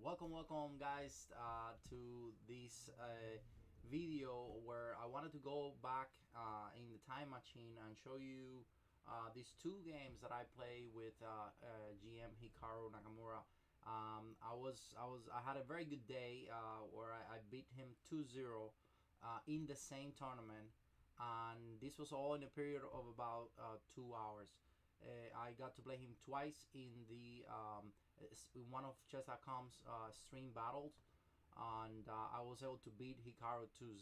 Welcome, guys, to this video where I wanted to go back in the time machine and show you these two games that I play with GM Hikaru Nakamura. I had a very good day where I beat him 2-0 in the same tournament, and this was all in a period of about 2 hours. I got to play him twice in the one of chess.com's stream battles, and I was able to beat Hikaru 2-0,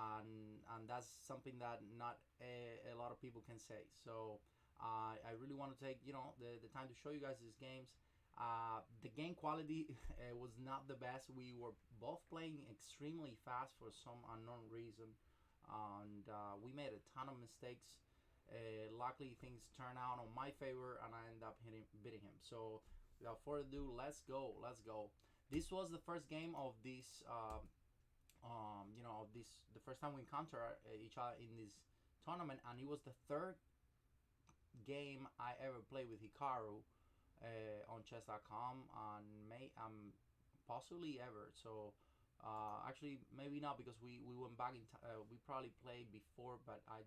and that's something that not a lot of people can say. So I really want to take the time to show you guys these games. The game quality was not the best. We were both playing extremely fast for some unknown reason, and we made a ton of mistakes. Luckily, things turned out on my favor, and I ended up beating him. So, without further ado, let's go. This was the first game of this, the first time we encounter each other in this tournament, and it was the third game I ever played with Hikaru on chess.com, and possibly ever. So, actually, maybe not, because we went back in we probably played before, but I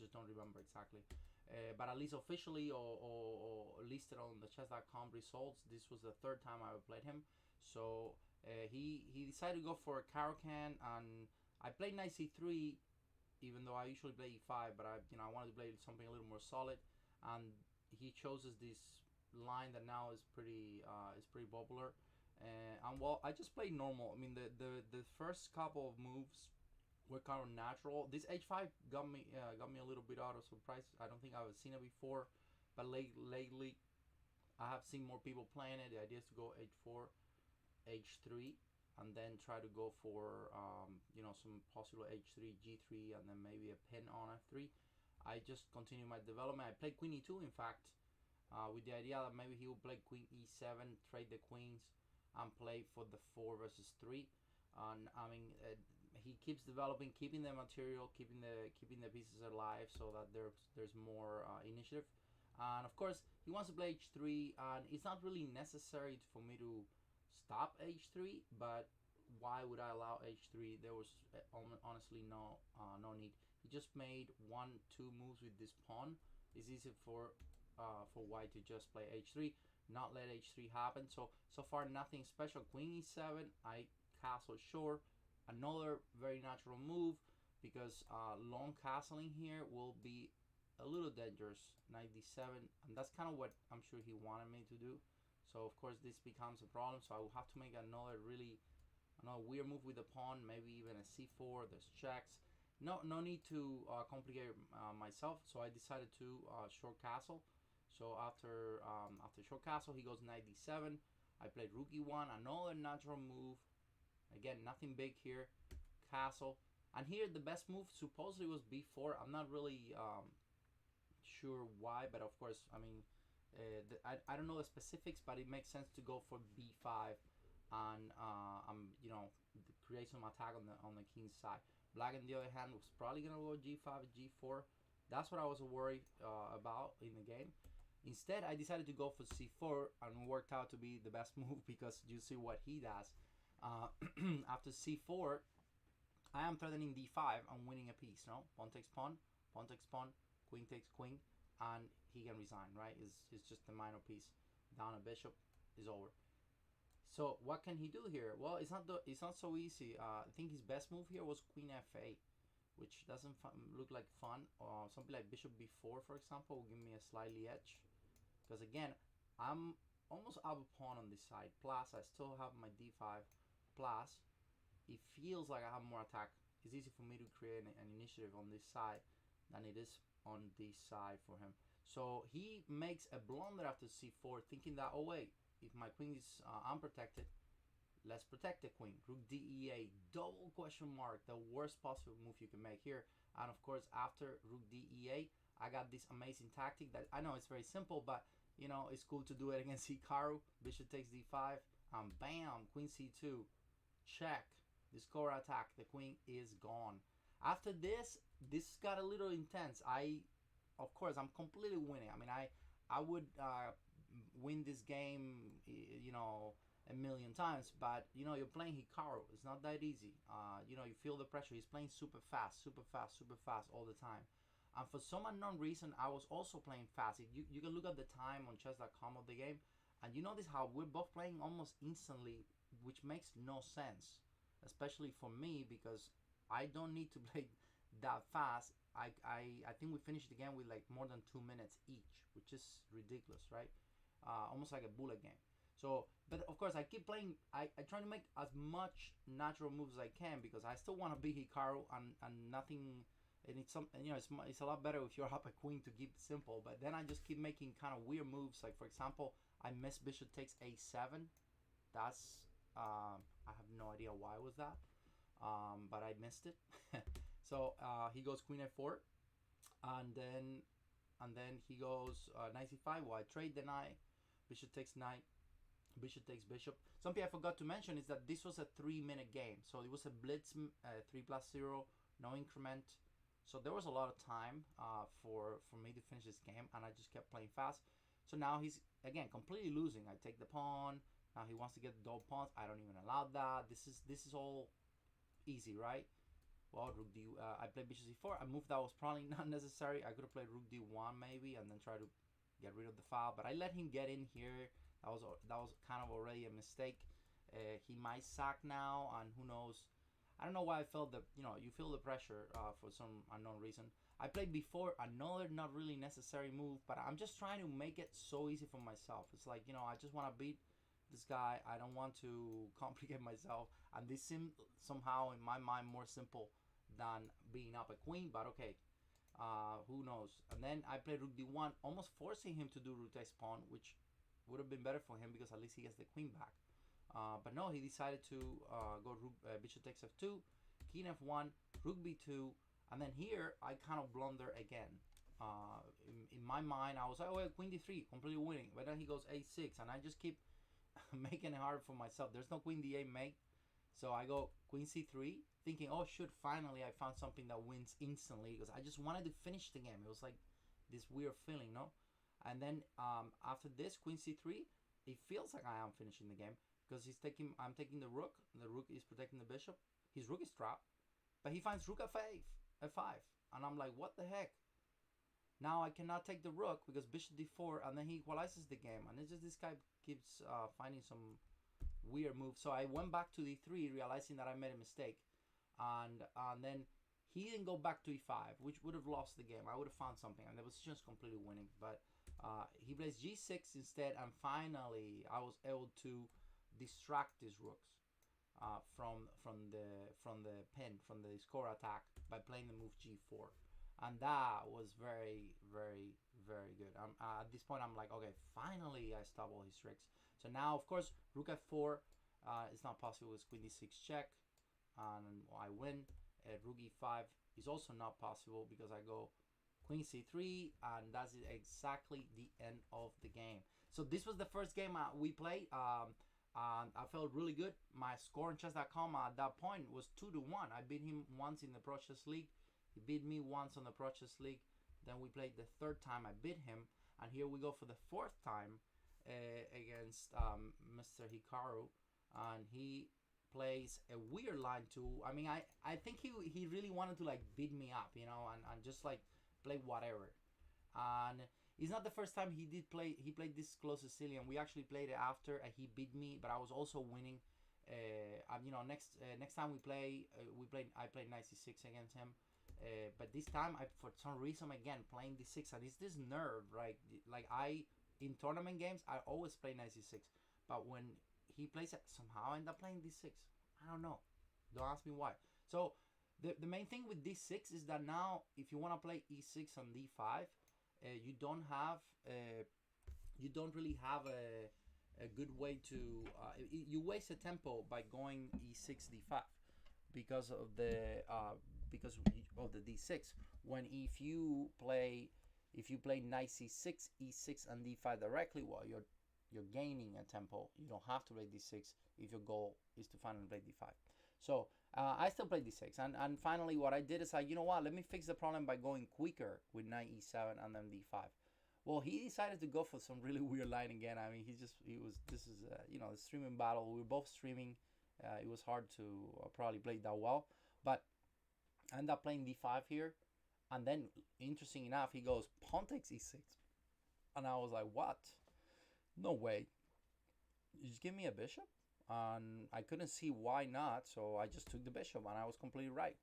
just don't remember exactly. But at least officially or listed on the chess.com results, this was the third time I ever played him. So he decided to go for a Caro-Kann, and I played knight c3, even though I usually play e5, but I wanted to play something a little more solid, and he chose this line that now is pretty popular. And well, I just played normal. I mean, the first couple of moves were kind of natural. This h5 got me a little bit out of surprise. I don't think I've seen it before, but lately I have seen more people playing it. The idea is to go h4, h3, and then try to go for some possible h3, g3, and then maybe a pin on f3. I just continue my development. I played queen e2, in fact, with the idea that maybe he would play queen e7, trade the queens, and play for the 4 versus 3. And I mean, he keeps developing, keeping the material, keeping the pieces alive, so that there's more initiative. And of course, he wants to play h3, and it's not really necessary for me to stop h3. But why would I allow h3? There was honestly no need. He just made 1-2 moves with this pawn. It's easy for white to just play h3, not let h3 happen. So far, nothing special. Queen e7. I castle short, another very natural move, because long castling here will be a little dangerous. Knight d7, and that's kind of what I'm sure he wanted me to do. So of course this becomes a problem, so I will have to make another weird move with the pawn, maybe even a c4. There's checks. No need to complicate myself, so I decided to short castle. So after short castle, he goes knight d7. I played rook e1, another natural move. Again, nothing big here. Castle. And here the best move supposedly was b4. I'm not really sure why, but of course, I mean, I don't know the specifics, but it makes sense to go for b5 and create some attack on the king's side. Black, on the other hand, was probably gonna go g5, g4. That's what I was worried about in the game. Instead, I decided to go for c4, and it worked out to be the best move, because you see what he does. After c4, I am threatening d5 and winning a piece. No, pawn takes pawn, queen takes queen, and he can resign. Right? It's just a minor piece. Down a bishop is over. So what can he do here? Well, it's not so easy. I think his best move here was queen f8, which doesn't look like fun. Or something like bishop b4, for example, will give me a slightly edge, because again, I'm almost out of pawn on this side. Plus, I still have my d5. Plus, it feels like I have more attack. It's easy for me to create an initiative on this side than it is on this side for him. So he makes a blunder after c4, thinking that, oh wait, if my queen is unprotected, let's protect the queen. Rook d8, double question mark, the worst possible move you can make here. And of course, after rook d8, I got this amazing tactic that I know it's very simple, but it's cool to do it against Hikaru. Bishop takes d5, and bam, queen c2. Check. This core attack. The queen is gone. After this got a little intense. Of course, I'm completely winning. I mean, I would win this game, a million times. But you know, you're playing Hikaru. It's not that easy. You know, you feel the pressure. He's playing super fast, super fast, super fast all the time. And for some unknown reason, I was also playing fast. If you can look at the time on chess.com of the game, and you notice how we're both playing almost instantly, which makes no sense, especially for me because I don't need to play that fast. I think we finished the game with like more than 2 minutes each, which is ridiculous, right? Almost like a bullet game. So, but of course, I keep playing. I try to make as much natural moves as I can because I still want to be Hikaru and nothing. And it's some, you know, it's a lot better if you're up a queen to keep it simple. But then I just keep making kind of weird moves. Like for example, I missed bishop takes a7. That's I have no idea why was that, but I missed it. So he goes queen f4, and then he goes knight c5. Well, I trade the knight. Bishop takes knight. Bishop takes bishop. Something I forgot to mention is that this was a 3-minute game, so it was a blitz 3+0, no increment. So there was a lot of time for me to finish this game, and I just kept playing fast. So now he's again completely losing. I take the pawn. Now he wants to get the double pawns. I don't even allow that. This is all easy, right? Well, rook d. I played bishop c4. A move that was probably not necessary. I could have played rook d1 maybe, and then try to get rid of the file. But I let him get in here. That was kind of already a mistake. He might sack now, and who knows? I don't know why I felt the, you know, you feel the pressure for some unknown reason. I played before another not really necessary move, but I'm just trying to make it so easy for myself. It's like, you know, I just want to beat this guy. I don't want to complicate myself, and this seemed somehow in my mind more simple than being up a queen. But okay, who knows? And then I played rook d1, almost forcing him to do rook takes pawn, which would have been better for him because at least he gets the queen back. But no, he decided to go rook, bishop takes f2, king f1, rook b2, and then here I kind of blunder again. In my mind, I was like, oh, well, queen d3, completely winning. But then he goes a6, and I just keep making it hard for myself. There's no queen d8 mate, so I go queen c3, thinking, oh, shoot, finally I found something that wins instantly because I just wanted to finish the game. It was like this weird feeling, no? And then after this, queen c3, it feels like I am finishing the game because I'm taking the rook. The rook is protecting the bishop. His rook is trapped, but he finds rook f5, and I'm like, what the heck? Now I cannot take the rook because bishop d4, and then he equalizes the game, and it's just this guy keeps finding some weird moves. So I went back to d3, realizing that I made a mistake, and then he didn't go back to e5, which would have lost the game. I would have found something, and it was just completely winning. But he plays g6 instead, and finally I was able to distract these rooks from the pin, from the score attack by playing the move g4, and that was very, very, very good. At this point I'm like, okay, finally I stop all his tricks. So now of course rook f4 is not possible with queen d6 check, and I win. Rook e5 is also not possible because I go queen c3, and that's exactly the end of the game. So this was the first game we played, and I felt really good. My score on chess.com at that point was 2-1. I beat him once in the Pro Chess League. He beat me once on the Pro Chess League. Then we played the third time I beat him, and here we go for the fourth time against Mr. Hikaru, and he plays a weird line too. I mean, I think he really wanted to like beat me up, you know, and just like play whatever. And it's not the first time he played this close Sicilian. We actually played it after he beat me, but I was also winning. And you know, next time I played knight c6 against him. But this time for some reason again playing d6, and it's this nerve, right? Like in tournament games I always play knight c6, but when he plays it, somehow I end up playing d6. I don't know. Don't ask me why. So the main thing with d6 is that now if you want to play e6 on d5, you don't really have a good way to you waste a tempo by going e6 d5 because of the d6. When if you play knight c6, e6 and d5 directly, well, you're gaining a tempo. You don't have to play d6 if your goal is to finally play d5. So I still play d6, and finally what I did is you know what, let me fix the problem by going quicker with knight e7 and then d5. Well, he decided to go for some really weird line again. I mean, he was this is a streaming battle. We were both streaming. It was hard to probably play that well, but I ended up playing d5 here, and then interesting enough, he goes pawn takes e6, and I was like, what? No way! You just give me a bishop, and I couldn't see why not. So I just took the bishop, and I was completely right.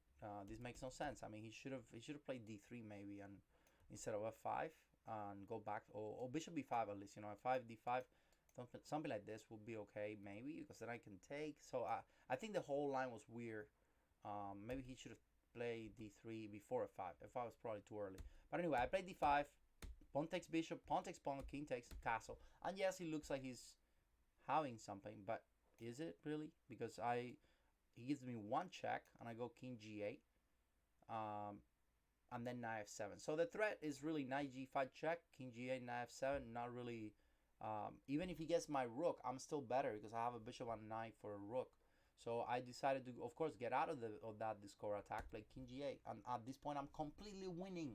This makes no sense. I mean, he should have played d3 maybe, and instead of f5 and go back, or bishop b5 at least. F5 d5, something like this would be okay maybe, because then I can take. So I think the whole line was weird. Maybe he should have played d3 before f5. F5 was probably too early. But anyway, I played d5. Pawn takes bishop, pawn takes pawn, king takes castle. And yes, he looks like he's having something, but is it really? Because he gives me one check, and I go king g8, and then knight f7. So the threat is really knight g5 check, king g8, knight f7. Not really. Even if he gets my rook, I'm still better because I have a bishop and knight for a rook. So I decided to, of course, get out of that discord attack, play king g8, and at this point I'm completely winning.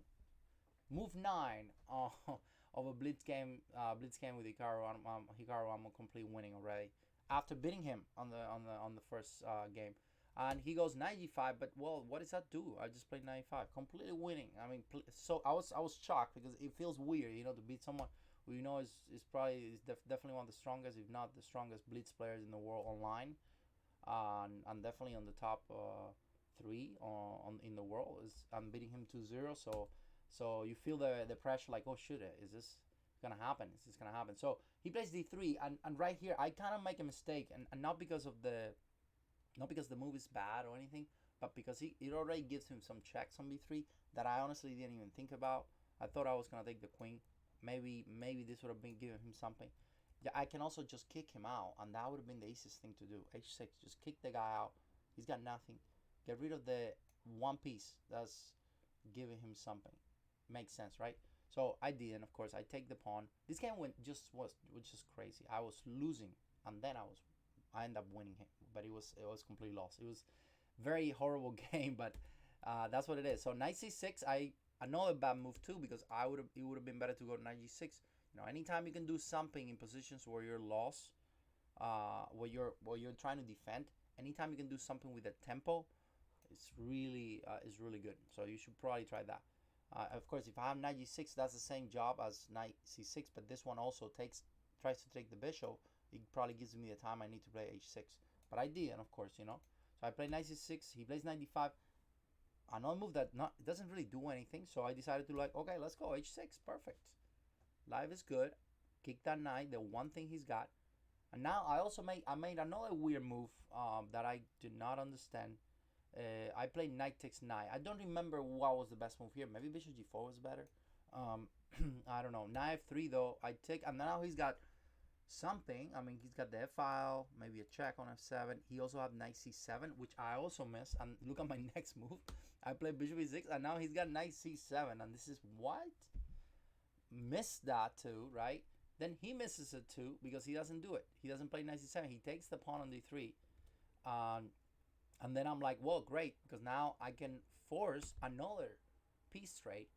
Move 9 of a blitz game with Hikaru. I'm completely winning already after beating him on the first game. And he goes knight g5, but well, what does that do? I just played knight 5, completely winning. I mean, so I was shocked because it feels weird, to beat someone who is definitely one of the strongest, if not the strongest blitz players in the world online, and definitely on the top three in the world. I'm beating him 2-0, so you feel the pressure, like, oh shoot, is this gonna happen? Is this gonna happen? So he plays d3, and right here I kind of make a mistake, and not because the move is bad or anything, but because it already gives him some checks on b3 that I honestly didn't even think about. I thought I was gonna take the queen. Maybe this would have been giving him something. Yeah, I can also just kick him out, and that would have been the easiest thing to do. h6, just kick the guy out. He's got nothing. Get rid of the one piece that's giving him something. Makes sense, right? So I did, and of course I take the pawn. This game was just crazy. I was losing, and then I ended up winning him, but it was completely lost. It was very horrible game, but that's what it is. So knight c6, I know a bad move too, because it would have been better to go to knight g6. Anytime you can do something in positions where you're lost, where you're trying to defend, anytime you can do something with the tempo, it's really good. So you should probably try that. Of course, if I have knight g6, that's the same job as knight c6, but this one also tries to take the bishop. It probably gives me the time I need to play h6. But I did, and of course, So I play knight c6, he plays knight d5. Another move that it doesn't really do anything, so I decided to, like, okay, let's go h6, perfect. Life is good. Kick that knight, the one thing he's got. And now I made another weird move that I did not understand. I played knight takes knight. I don't remember what was the best move here. Maybe bishop g4 was better. I don't know. Knight f3 though. I take, and now he's got something. I mean, he's got the f file, maybe a check on f7. He also have knight c7, which I also missed. And look at my next move. I play bishop e6, and now he's got knight c7, and this is what? Missed that too, right? Then he misses it too because he doesn't do it. He doesn't play knight c7. He takes the pawn on d3. And then I'm like, well, great, because now I can force another piece trade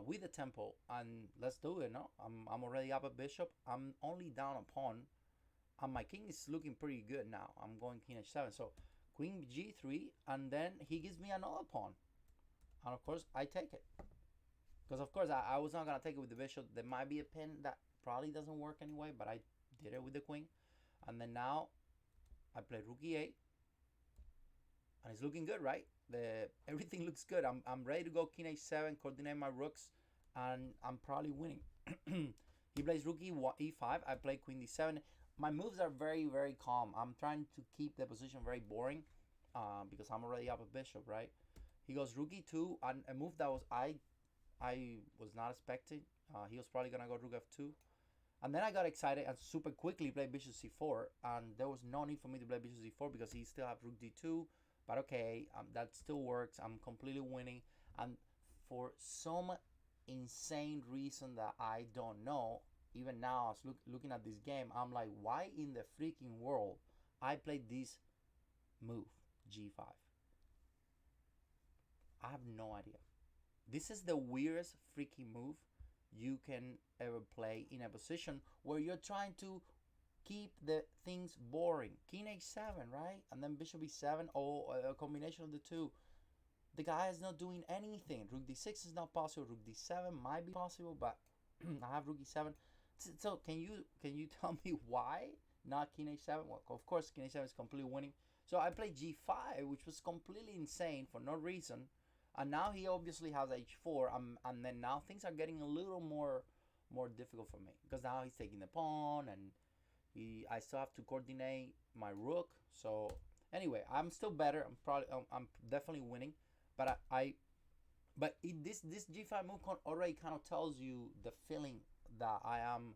with the tempo, and let's do it. No, I'm already up a bishop. I'm only down a pawn, and my king is looking pretty good now. I'm going king h7, so queen g3, and then he gives me another pawn, and of course I take it, because of course I was not gonna take it with the bishop. There might be a pin that probably doesn't work anyway, but I did it with the queen, and then now I play rook e8. And it's looking good, right? Everything looks good. I'm ready to go king h7, coordinate my rooks, and I'm probably winning. He plays rook e5. I play queen d7. My moves are very, very calm. I'm trying to keep the position very boring because I'm already up a bishop, right? He goes rook e2, and a move that I was not expecting. He was probably gonna go rook f2. And then I got excited and super quickly played bishop c4, and there was no need for me to play bishop c4 because he still have rook d2. But okay, that still works. I'm completely winning. And for some insane reason that I don't know, even now, as looking at this game, I'm like, why in the freaking world I played this move, g5? I have no idea. This is the weirdest freaking move you can ever play in a position where you're trying to keep the things boring. King h7, right? And then bishop e7, or a combination of the two. The guy is not doing anything. Rook d6 is not possible. Rook d7 might be possible, but I have rook e7. So can you tell me why not king h7? Well, of course, king h7 is completely winning. So I played g5, which was completely insane for no reason. And now he obviously has h4, and then now things are getting a little more difficult for me because now he's taking the pawn, and I still have to coordinate my rook. So anyway, I'm still better. I'm definitely winning, but this g5 move already kind of tells you the feeling that I am.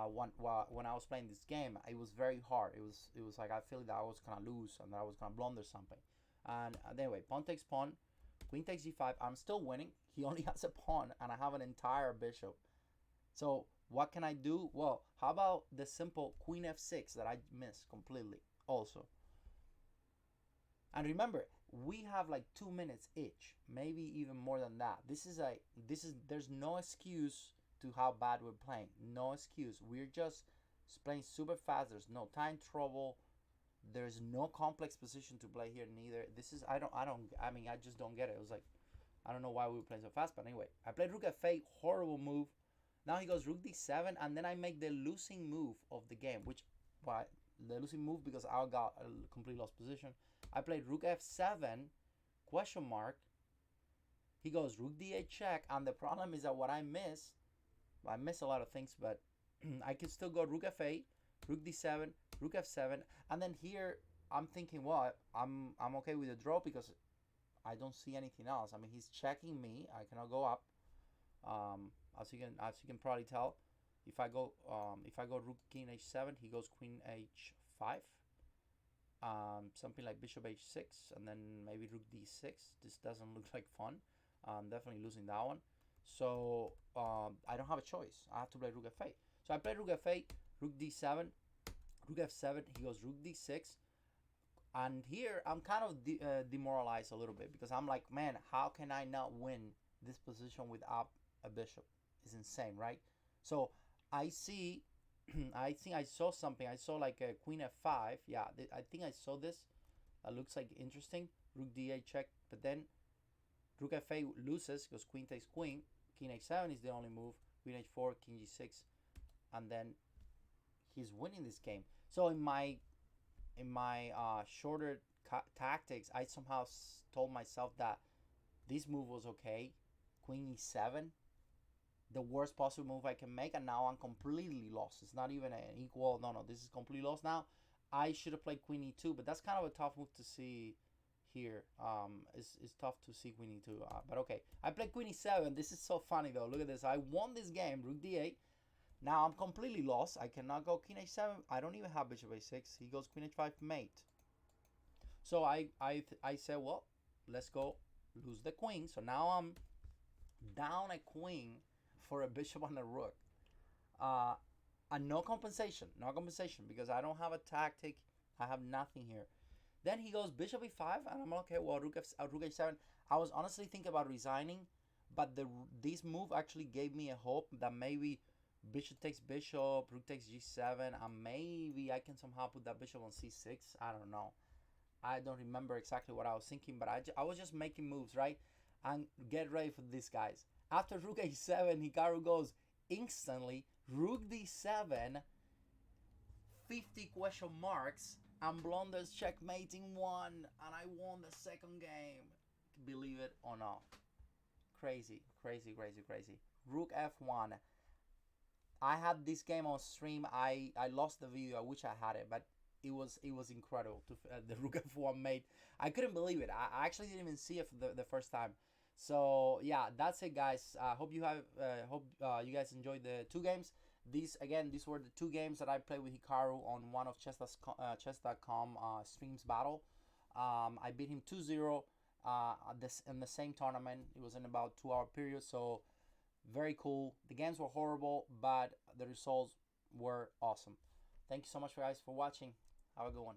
When I was playing this game, it was very hard. It was like I feel that I was gonna lose and that I was gonna blunder something. And anyway, pawn takes pawn, queen takes g5. I'm still winning. He only has a pawn, and I have an entire bishop. So what can I do? Well, how about the simple queen f6 that I missed completely also? And remember, we have like 2 minutes each, maybe even more than that. There's no excuse to how bad we're playing. No excuse. We're just playing super fast. There's no time trouble. There's no complex position to play here neither. I just don't get it. It was like, I don't know why we were playing so fast, but anyway, I played rook f8, horrible move. Now he goes rook d7, and then I make the losing move of the game, the losing move because I got a complete lost position. I played rook f7, question mark. He goes rook d8 check, and the problem is that what I miss a lot of things, but I can still go rook f8, rook d7, rook f7, and then here I'm thinking, well, I'm okay with the draw because I don't see anything else. I mean, he's checking me. I cannot go up. As you can probably tell, if I go rook king h7, he goes queen h5. Something like bishop h6, and then maybe rook d6. This doesn't look like fun. I'm definitely losing that one. So I don't have a choice. I have to play rook f8. So I play rook f8, rook d7, rook f7. He goes rook d6. And here I'm kind of demoralized a little bit because I'm like, man, how can I not win this position without a bishop? It's insane, right? So I see, I think I saw something. I saw like a queen f5. Yeah, I think I saw this. That looks like interesting. Rook d8 check, but then rook f8 loses because queen takes queen. King h7 is the only move. Queen h4, king g6, and then he's winning this game. So in my shorter tactics, I somehow told myself that this move was okay. Queen e7, the worst possible move I can make, and now I'm completely lost. It's not even an equal. No, this is completely lost now. I should have played queen e2, but that's kind of a tough move to see here. It's tough to see queen e2, but okay. I played queen e7. This is so funny though. Look at this. I won this game. Rook d8. Now I'm completely lost. I cannot go king h7. I don't even have bishop a6. He goes queen h5 mate. So I said, well, let's go lose the queen. So now I'm down a queen for a bishop and a rook. And no compensation because I don't have a tactic. I have nothing here. Then he goes bishop e5, and I'm okay. Well, rook h7. I was honestly thinking about resigning, but this move actually gave me a hope that maybe bishop takes bishop, rook takes g7, and maybe I can somehow put that bishop on c6. I don't know. I don't remember exactly what I was thinking, but I was just making moves, right? And get ready for this, guys. After rook h7, Hikaru goes instantly rook d7, 50 question marks, and blunders checkmating one, and I won the second game. Believe it or not. Crazy. Rook f1. I had this game on stream. I lost the video. I wish I had it, but it was incredible. The rook f1 mate. I couldn't believe it. I actually didn't even see it for the first time. So yeah, that's it, guys. Hope you you guys enjoyed the two games. These were the two games that I played with Hikaru on one of chess.com streams battle. I beat him 2-0 in the same tournament. It was in about 2-hour period. So very cool. The games were horrible, but the results were awesome. Thank you so much, guys, for watching. Have a good one.